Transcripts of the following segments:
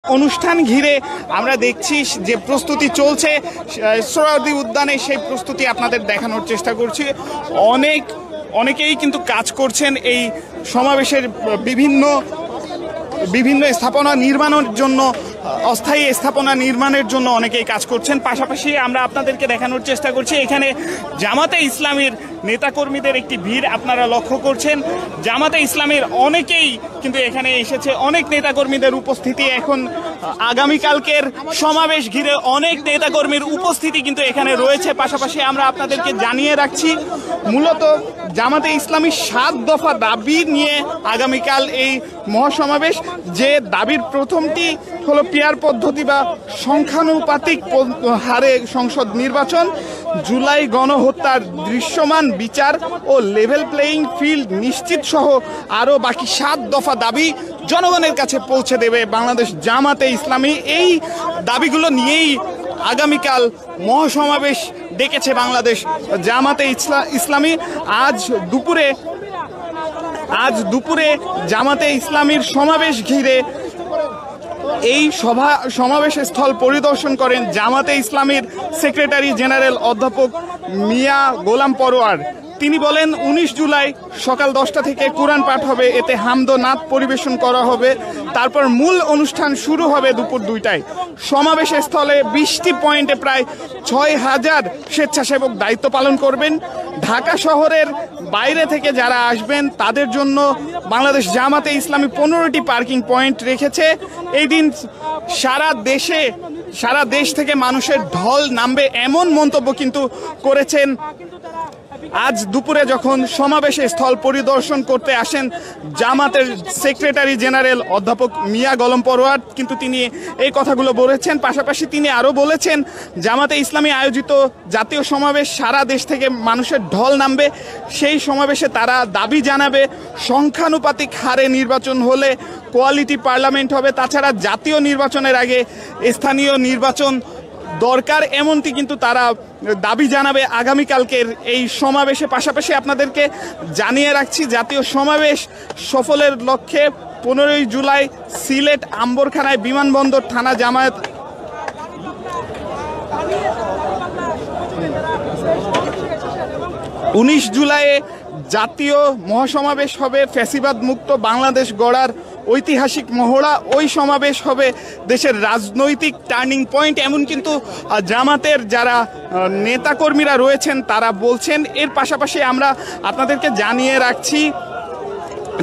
অনুষ্ঠান ঘিরে আমরা দেখছি যে প্রস্তুতি চলছে সোহরাওয়ার্দী উদ্যানে, সেই প্রস্তুতি আপনাদের দেখানোর চেষ্টা করছি। অনেকেই কিন্তু কাজ করছেন এই সমাবেশের বিভিন্ন স্থাপনা নির্মাণের জন্য, অস্থায়ী স্থাপনা নির্মাণের জন্য অনেকেই কাজ করছেন। পাশাপাশি আমরা আপনাদেরকে দেখানোর চেষ্টা করছি এখানে জামাতে ইসলামীর নেতাকর্মীদের একটি ভিড় আপনারা লক্ষ্য করছেন। জামাতে ইসলামীর অনেকেই কিন্তু এখানে এসেছে, অনেক নেতাকর্মীদের উপস্থিতি। এখন আগামীকালকের সমাবেশ ঘিরে অনেক নেতাকর্মীর উপস্থিতি কিন্তু এখানে রয়েছে। পাশাপাশি আমরা আপনাদেরকে জানিয়ে রাখছি মূলত জামাতে ইসলামী 7 দফা দাবি নিয়ে আগামীকাল এই মহাসমাবেশ। যে দাবির প্রথমটি হলো পিয়ার পদ্ধতি বা সংখ্যানুপাতিক হারে সংসদ নির্বাচন, জুলাই গণহত্যার দৃশ্যমান বিচার ও লেভেল প্লেয়িং ফিল্ড নিশ্চিত সহ আরও বাকি 7 দফা দাবি জনগণের কাছে পৌঁছে দেবে বাংলাদেশ জামাতে ইসলামী। এই দাবিগুলো নিয়েই আগামীকাল মহাসমাবেশ ডেকেছে বাংলাদেশ জামাতে ইসলামী। আজ দুপুরে জামাতে ইসলামীর সমাবেশ ঘিরে এই সমাবেশ স্থল পরিদর্শন করেন জামাতে ইসলামীর সেক্রেটারি জেনারেল অধ্যাপক মিয়া গোলাম পরোয়ার। তিনি বলেন 19 জুলাই সকাল 10টা থেকে কোরআন পাঠ হবে, এতে হামদ নাত পরিবেশন করা হবে, তারপর মূল অনুষ্ঠান শুরু হবে দুপুর 2টায়। সমাবেশ স্থলে 20টি পয়েন্টে প্রায় 6000 স্বেচ্ছাসেবক দায়িত্ব পালন করবেন। ঢাকা শহরের বাইরে থেকে যারা আসবেন তাদের জন্য বাংলাদেশ জামাতে ইসলামী 15টি পার্কিং পয়েন্ট রেখেছে। এই দিন সারা দেশ থেকে মানুষের ঢল নামবে, এমন মন্তব্য কিন্তু করেছেন আজ দুপুরে যখন সমাবেশে স্থল পরিদর্শন করতে আসেন জামাতের সেক্রেটারি জেনারেল অধ্যাপক মিয়া গোলাম পরোয়ার। কিন্তু তিনি এই কথাগুলো বলেছেন। পাশাপাশি তিনি আরও বলেছেন জামাতে ইসলামী আয়োজিত জাতীয় সমাবেশ সারা দেশ থেকে মানুষের ঢল নামবে, সেই সমাবেশে তারা দাবি জানাবে সংখ্যানুপাতিক হারে নির্বাচন হলে কোয়ালিটি পার্লামেন্ট হবে। তাছাড়া জাতীয় নির্বাচনের আগে স্থানীয় নির্বাচন দরকার, এমনটি কিন্তু তারা দাবি জানাবে আগামীকালকের এই সমাবেশে। পাশাপাশি আপনাদেরকে জানিয়ে রাখছি জাতীয় সমাবেশ সফলের লক্ষ্যে 15ই জুলাই সিলেট আম্বরখানায় বিমানবন্দর থানা জামায়াত 19 জুলাইয়ে জাতীয় মহাসমাবেশ হবে ফ্যাসিবাদ মুক্ত বাংলাদেশ গড়ার ঐতিহাসিক মহড়া। ওই সমাবেশ হবে দেশের রাজনৈতিক টার্নিং পয়েন্ট, এমন কিন্তু জামাতের যারা নেতাকর্মীরা রয়েছেন তারা বলছেন। এর পাশাপাশি আমরা আপনাদেরকে জানিয়ে রাখছি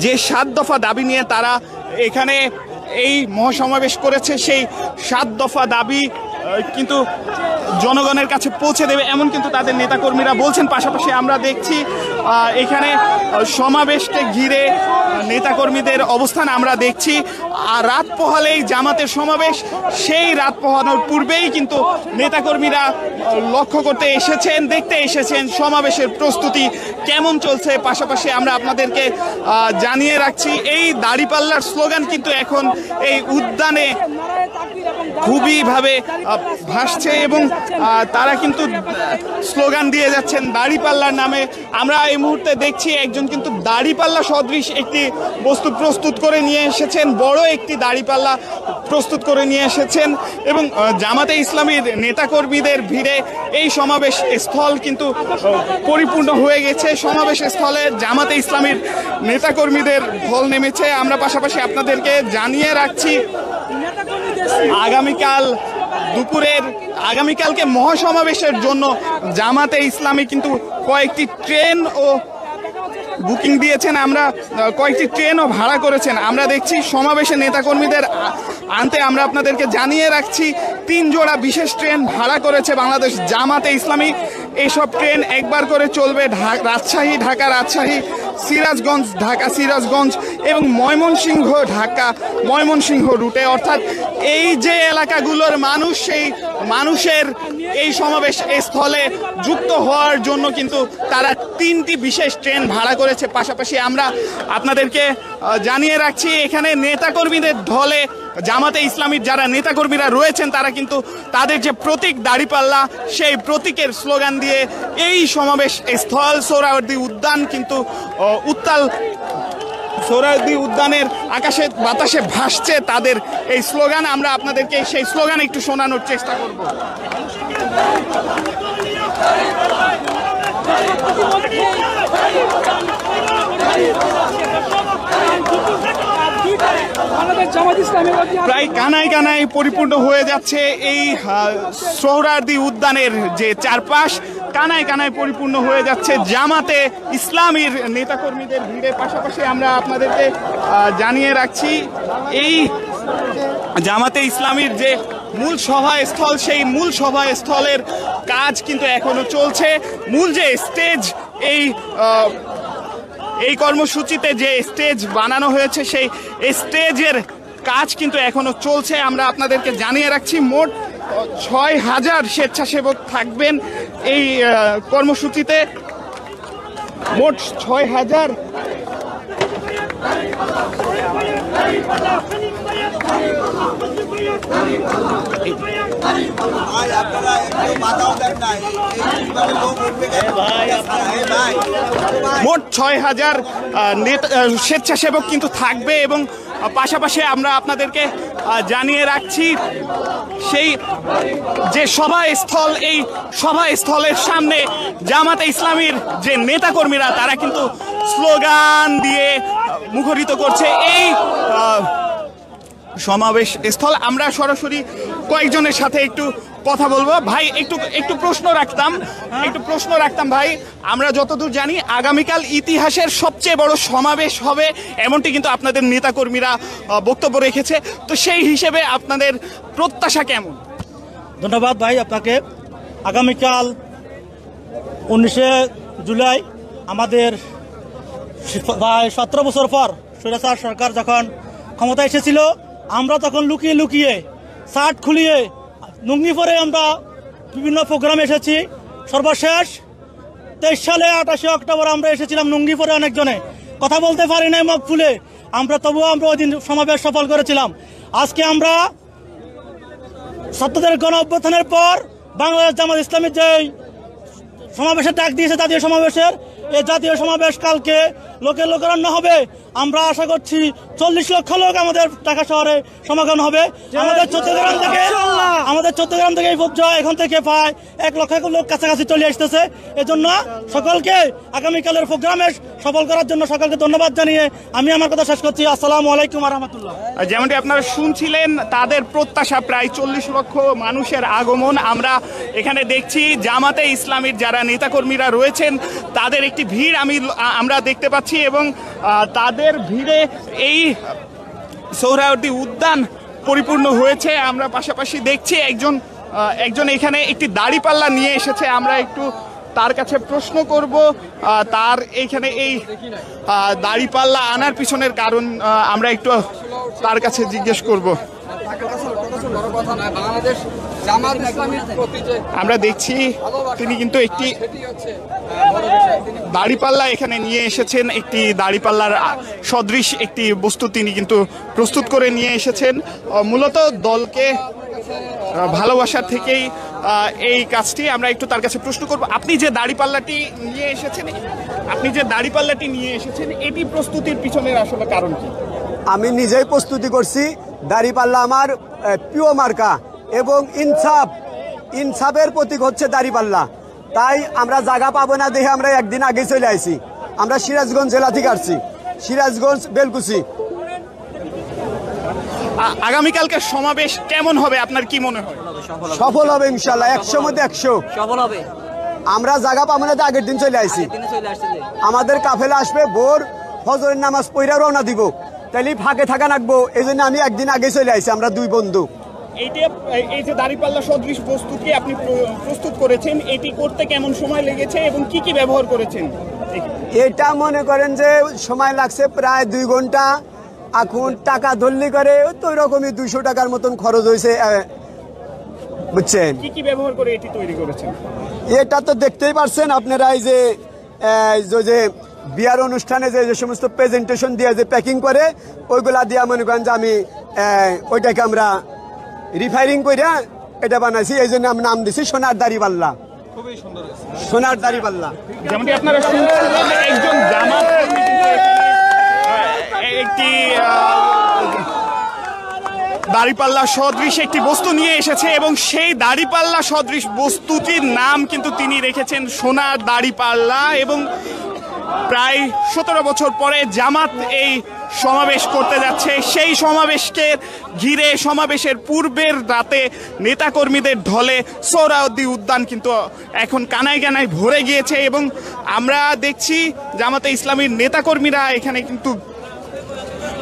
যে 7 দফা দাবি নিয়ে তারা এখানে এই মহাসমাবেশ করেছে, সেই 7 দফা দাবি কিন্তু জনগণের কাছে পৌঁছে দেবে, এমন কিন্তু তাদের নেতাকর্মীরা বলছেন। পাশাপাশি আমরা দেখছি এখানে সমাবেশকে ঘিরে নেতাকর্মীদের অবস্থান আমরা দেখছি। আর রাত পোহালেই জামাতের সমাবেশ, সেই রাত পোহানোর পূর্বেই কিন্তু নেতাকর্মীরা লক্ষ্য করতে এসেছেন, দেখতে এসেছেন সমাবেশের প্রস্তুতি কেমন চলছে। পাশাপাশি আমরা আপনাদেরকে জানিয়ে রাখছি এই দাড়িপাল্লার স্লোগান কিন্তু এখন এই উদ্যানে খুবইভাবে ভাসছে এবং তারা কিন্তু স্লোগান দিয়ে যাচ্ছেন দাড়িপাল্লার নামে। আমরা এই মুহূর্তে দেখছি একজন কিন্তু দাড়িপাল্লা সদৃশ একটি বস্তু প্রস্তুত করে নিয়ে এসেছেন, বড় একটি দাড়িপাল্লা প্রস্তুত করে নিয়ে এসেছেন এবং জামাতে ইসলামীর নেতাকর্মীদের ভিড়ে এই সমাবেশ স্থল কিন্তু পরিপূর্ণ হয়ে গেছে। সমাবেশ স্থলে জামাতে ইসলামীর নেতাকর্মীদের ঢল নেমেছে। আমরা পাশাপাশি আপনাদেরকে জানিয়ে রাখছি আগামীকালকে মহাসমাবেশের জন্য জামাতে ইসলামী কিন্তু কয়েকটি ট্রেন ও বুকিং দিয়েছেন, আমরা কয়েকটি ট্রেনও ভাড়া করেছেন। আমরা দেখছি সমাবেশে নেতাকর্মীদের আনতে আমরা আপনাদেরকে জানিয়ে রাখছি 3 জোড়া বিশেষ ট্রেন ভাড়া করেছে বাংলাদেশ জামাতে ইসলামী। এইসব ট্রেন একবার করে চলবে রাজশাহী ঢাকা রাজশাহী, সিরাজগঞ্জ ঢাকা সিরাজগঞ্জ এবং ময়মনসিংহ ঢাকা ময়মনসিংহ রুটে। অর্থাৎ এই যে এলাকাগুলোর মানুষ, সেই মানুষের এই সমাবেশ স্থলে যুক্ত হওয়ার জন্য কিন্তু তারা 3টি বিশেষ ট্রেন ভাড়া করেছে। পাশাপাশি আমরা আপনাদেরকে জানিয়ে রাখছি এখানে নেতাকর্মীদের ঢলে জামাতে ইসলামীর যারা নেতাকর্মীরা রয়েছেন তারা কিন্তু তাদের যে প্রতীক দাড়িপাল্লা, সেই প্রতীকের স্লোগান দিয়ে এই সমাবেশ স্থল সোহরাওয়ার্দী উদ্যান কিন্তু উত্তাল সোহরাওয়ার্দী উদ্যানের আকাশে বাতাসে ভাসছে তাদের এই স্লোগান। আমরা আপনাদেরকে সেই স্লোগান একটু শোনানোর চেষ্টা করব। প্রায় কানায় কানায় পরিপূর্ণ হয়ে যাচ্ছে এই সোহরাওয়ার্দী উদ্যানের যে চারপাশ, কানায় কানায় পরিপূর্ণ হয়ে যাচ্ছে জামাতে ইসলামীর নেতাকর্মীদের ভিড়ে। পাশাপাশি আমরা আপনাদেরকে জানিয়ে রাখছি এই জামাতে ইসলামীর যে মূল সভাস্থল, সেই মূল সভাস্থলের কাজ কিন্তু এখনো চলছে। মূল যে স্টেজ, এই কর্মসূচিতে যে স্টেজ বানানো হয়েছে সেই স্টেজের কাজ কিন্তু এখনো চলছে। আমরা আপনাদেরকে জানিয়ে রাখছি মোট ৬,০০০ স্বেচ্ছাসেবক থাকবেন এই কর্মসূচিতে। মোট ৬,০০০। মোট ৬,০০০ স্বেচ্ছাসেবক কিন্তু থাকবে এবং পাশাপাশি আমরা আপনাদেরকে জানিয়ে রাখছি সেই যে সভাস্থল, এই সভাস্থলের সামনে জামাতে ইসলামীর যে নেতাকর্মীরা তারা কিন্তু স্লোগান দিয়ে মুখরিত করছে এই সমাবেশ স্থল। আমরা সরাসরি কয়েকজনের সাথে একটু কথা বলবো। ভাই একটু প্রশ্ন রাখতাম ভাই, আমরা যতদূর জানি আগামীকাল ইতিহাসের সবচেয়ে বড় সমাবেশ হবে এমনটি কিন্তু আপনাদের নেতাকর্মীরা বক্তব্য রেখেছে, তো সেই হিসেবে আপনাদের প্রত্যাশা কেমন? ধন্যবাদ ভাই আপনাকে। আগামীকাল 19শে জুলাই আমাদের প্রায় 17 বছর পর স্বৈরাচার সরকার যখন ক্ষমতা এসেছিল, আমরা তখন লুকিয়ে লুকিয়ে শার্ট খুলিয়ে লুঙ্গি পরে আমরা বিভিন্ন প্রোগ্রামে এসেছি। সর্বশেষ 23 সালে 28শে অক্টোবর আমরা এসেছিলাম লুঙ্গি পরে, অনেকজনে কথা বলতে পারি নাই মুখ ফুলে, তবুও আমরা ওই দিন সমাবেশ সফল করেছিলাম। আজকে আমরা ছাত্রদের গণ অভ্যুত্থানের পর বাংলাদেশ জামাত ইসলামীর যে সমাবেশের ডাক দিয়েছে, জাতীয় সমাবেশের, এই জাতীয় সমাবেশ কালকে লোকারণ্য হবে। আমরা আশা করছি 40 লক্ষ লোক আমাদের ঢাকা শহরে সমাগম হবে। আমাদের চট্টগ্রাম থেকে এই পর্যায়ে এখান থেকে প্রায় 1 লক্ষ লোক কাছাকাছি চলে আসতেছে। এজন্য সকলকে আগামীকালের প্রোগ্রামে সফল করার জন্য সকলকে ধন্যবাদ জানিয়ে আমি আমার কথা শেষ করছি। আসসালামু আলাইকুম ওয়া রাহমাতুল্লাহ। যেমনটি আপনারা শুনছিলেন, তাদের প্রত্যাশা প্রায় 40 লক্ষ মানুষের আগমন। আমরা এখানে দেখছি জামাতে ইসলামীর যারা নেতাকর্মীরা রয়েছেন তাদের একটি ভিড় আমরা দেখতে পাচ্ছি এবং তাদের ভিড়ে এই সোহরাওয়ার্দী উদ্যান পরিপূর্ণ হয়েছে। আমরা পাশাপাশি দেখছি একজন এখানে একটি দাড়িপাল্লা নিয়ে এসেছে। আমরা একটু তার কাছে প্রশ্ন করব, তার এইখানে এই দাড়িপাল্লা আনার পিছনের কারণ আমরা একটু তার কাছে জিজ্ঞেস করব। আমরা দেখছি তিনি কিন্তু একটি দাড়িপাল্লা এখানে নিয়ে এসেছেন, একটি দাড়িপাল্লার সদৃশ একটি বস্তু তিনি কিন্তু প্রস্তুত করে নিয়ে এসেছেন। মূলত দলকে ভালোবাসার থেকেই এই কাজটি। আমরা একটু তার কাছে প্রশ্ন করব, আপনি যে দাড়িপাল্লাটি নিয়ে এসেছেন এটি প্রস্তুতির পিছনের আসলে কারণ কি? আমি নিজেই প্রস্তুতি করছি। দাড়িপাল্লা আমার প্রিয় মার্কা এবং ইনসাফের প্রতীক হচ্ছে দাড়িপাল্লা। তাই আমরা জায়গা পাবো না দেখে আমরা একদিন আগে চলে আসি। আমরা সিরাজগঞ্জ জেলা থেকে আসছি, সিরাজগঞ্জ বেলকুচি। আগামীকালকে সমাবেশ কেমন হবে আপনার কি মনে হয়? সফল হবে ইনশাল্লাহ, 100 মধ্যে 100 সফল হবে। আমরা জায়গা পাবো না, আগের দিন চলে আসি। আমাদের কাফেলা আসবে, ভোর ফজরের নামাজ পড়া রওনা দিব, তাইলে ফাঁকে থাকা রাখবো। এই জন্য আমি একদিন আগে চলে আসি। আমরা 2 বন্ধু। এই যে দাড়িপাল্লা সদৃশ বস্তুটি আপনি প্রস্তুত করেছেন, এটি করতে কেমন সময় লেগেছে এবং কি কি ব্যবহার করেছেন? এটা মনে করেন যে সময় লাগছে প্রায় 2 ঘন্টা। এখন টাকা ধরলি করে তো রকমই 200 টাকার মতন খরচ হয়েছে, বুঝছেন? কি কি ব্যবহার করে এটি তৈরি করেছেন? এটা তো দেখতেই পারছেন আপনারা, এই যে বিয়ার অনুষ্ঠানে যে সমস্ত প্রেজেন্টেশন দিয়ে যে প্যাকিং করে ওইগুলা দিয়ে মনে করেন যে আমি ওইটাকে আমরা রিফাইরিং করে এটা বানাইছি। এই জন্য আমি নাম দিছি সোনার দাড়িপাল্লা। খুবই সুন্দর, সোনার দাড়িপাল্লা। যেমনটি আপনারা শুনছিলেন, একজন জামাত একটি দাড়িপাল্লা সদৃশ একটি বস্তু নিয়ে এসেছে এবং সেই দাড়িপাল্লা সদৃশ বস্তুটির নাম কিন্তু তিনি রেখেছেন সোনার দাড়িপাল্লা। এবং প্রায় 17 বছর পরে জামাত এই সমাবেশ করতে যাচ্ছে। সেই সমাবেশকে ঘিরে সমাবেশের পূর্বের রাতে নেতাকর্মীদের ঢলে সোহরাওয়ার্দী উদ্যান কিন্তু এখন কানায় কানায় ভরে গিয়েছে এবং আমরা দেখছি জামাতে ইসলামীর নেতাকর্মীরা এখানে কিন্তু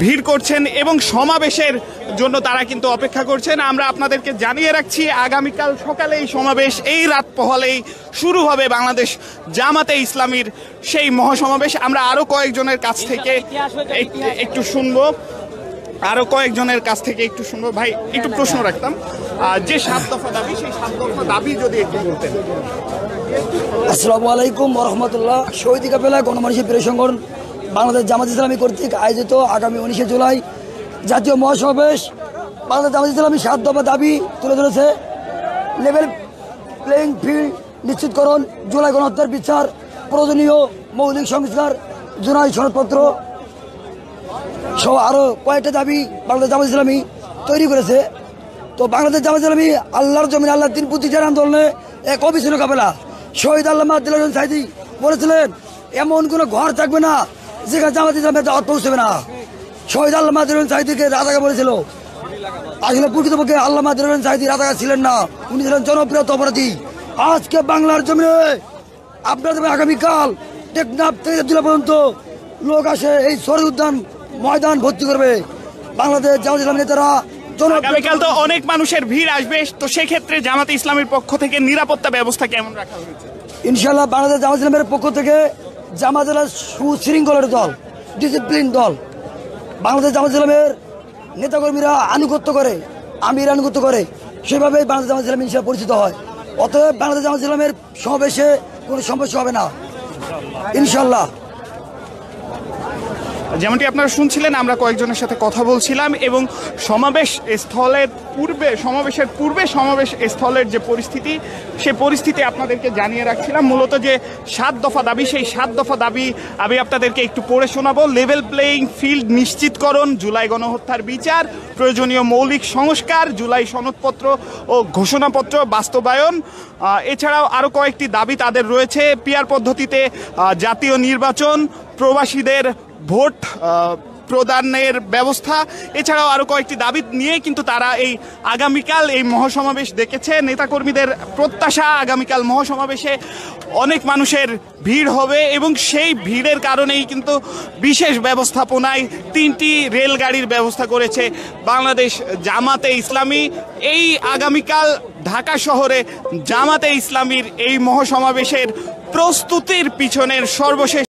ভিড় করছেন এবং সমাবেশের জন্য তারা কিন্তু অপেক্ষা করছেন। আমরা আপনাদেরকে জানিয়ে রাখছি আগামীকাল সকালে এই সমাবেশ, এই রাত পোহালেই শুরু হবে বাংলাদেশ জামাতে ইসলামীর সেই মহাসমাবেশ। আমরা আরো কয়েকজনের কাছ থেকে একটু শুনবো, ভাই একটু প্রশ্ন রাখতাম, যে 7 দফা দাবি, সেই 7 দফা দাবি যদি একটু বলতেন। আসসালামু আলাইকুম ওয়া রাহমাতুল্লাহ। শহীদ কাফেলা গণমানুষের প্রিয় সংগঠন বাংলাদেশ জামাত ইসলামী কর্তৃক আয়োজিত আগামী 19 জুলাই জাতীয় মহাসমাবেশ বাংলাদেশ জামাত ইসলামী 7 দফা দাবি তুলে ধরেছে। লেভেল প্লেইং ফিল্ড নিশ্চিতকরণ, জুলাই গণহত্যার বিচার, প্রয়োজনীয় মৌলিক সংস্কার, জুলাই সনদপত্র সহ আরও কয়েকটা দাবি বাংলাদেশ জামাত ইসলামী তৈরি করেছে। তো বাংলাদেশ জামাত ইসলামী আল্লাহর জমিন আল্লাহর দিন প্রতিষ্ঠার আন্দোলনে এক অবিচ্ছিন্ন কাফেলা। শহীদ আল্লামা দিল সাইদি বলেছিলেন, এমন কোনো ঘর থাকবে না যেখানে জামাত ইসলামের দাওয়াত পৌঁছবে না। শহীদ আল্লামা দিল সাইদিকে রাজাকার বলেছিল। আসলে প্রকৃতপক্ষে আল্লামা দিল সাইদি রাজাকার ছিলেন না, উনি ছিলেন জনপ্রিয় অপরাধী। আজকে বাংলার জমিনে আপনাদের আগামীকাল টেকনাফ থেকে জেলা পর্যন্ত লোক আসে এই শহীদ উদ্যান ময়দান ভর্তি করবে। বাংলাদেশ জামাত ইসলামী নেতারা আগামীকাল তো অনেক মানুষের ভিড় আসবে, তো সেক্ষেত্রে জামাতে ইসলামের পক্ষ থেকে নিরাপত্তা ব্যবস্থা কেমন রাখা হয়েছে? ইনশাল্লাহ বাংলাদেশ জামাত ইসলামের পক্ষ থেকে জামাত সুশৃঙ্খলের দল, ডিসিপ্লিন দল, বাংলাদেশ জামাত ইসলামের নেতাকর্মীরা আনুগত্য করে, আমির আনুগত্য করে, সেভাবেই বাংলাদেশ জামাত ইসলাম ইনশাল্লাহ পরিচিত হয়। অতএব বাংলাদেশ জামাত ইসলামের সমাবেশে কোনো সমস্যা হবে না ইনশাল্লাহ। যেমনটি আপনারা শুনছিলেন, আমরা কয়েকজনের সাথে কথা বলছিলাম এবং সমাবেশের পূর্বে সমাবেশ স্থলের যে পরিস্থিতি, সেই পরিস্থিতি আপনাদেরকে জানিয়ে রাখছিলাম। মূলত যে 7 দফা দাবি, সেই 7 দফা দাবি আমি আপনাদেরকে একটু পড়ে শোনাবো। লেভেল প্লেইং ফিল্ড নিশ্চিতকরণ, জুলাই গণহত্যার বিচার, প্রয়োজনীয় মৌলিক সংস্কার, জুলাই সনদপত্র ও ঘোষণাপত্র বাস্তবায়ন। এছাড়াও আরও কয়েকটি দাবি তাদের রয়েছে। পিআর পদ্ধতিতে জাতীয় নির্বাচন, প্রবাসীদের ভোট প্রদানের ব্যবস্থা, এছাড়াও আরো কয়েকটি দাবি নিয়ে কিন্তু তারা এই আগামীকাল এই মহাসমাবেশ ডেকেছে। নেতাকর্মীদের প্রত্যাশা আগামীকাল মহাসমাবেশে অনেক মানুষের ভিড় হবে এবং সেই ভিড়ের কারণেই কিন্তু বিশেষ ব্যবস্থাপনায় 3টি রেলগাড়ির ব্যবস্থা করেছে বাংলাদেশ জামাতে ইসলামী। এই আগামীকাল ঢাকা শহরে জামাতে ইসলামীর এই মহাসমাবেশের প্রস্তুতির পিছনের সর্বশেষ